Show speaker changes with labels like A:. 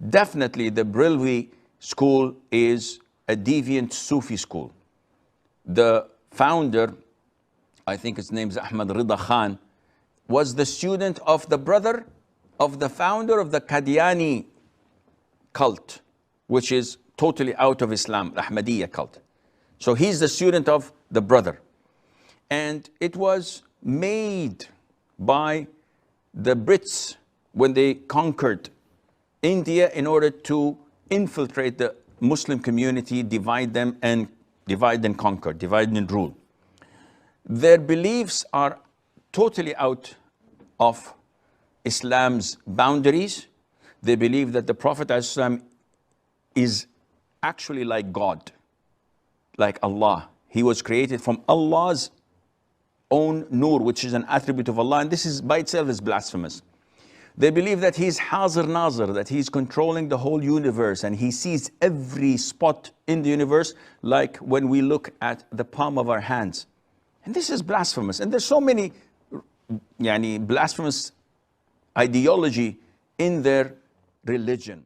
A: Definitely the Barelvi school is a deviant Sufi school. The founder, I think his name is Ahmad Rida Khan, was the student of the brother of the founder of the Qadiani cult, which is totally out of Islam, Ahmadiyya cult. So he's the student of the brother. And it was made by the Brits when they conquered India in order to infiltrate the Muslim community, divide them and conquer, divide and rule. Their beliefs are totally out of Islam's boundaries. They believe that the Prophet ﷺ is actually like God, like Allah. He was created from Allah's own nur, which is an attribute of Allah, and this is by itself is blasphemous. They believe that he's Hazir Nazir, that he's controlling the whole universe and he sees every spot in the universe like when we look at the palm of our hands. And this is blasphemous. And there's so many blasphemous ideology in their religion.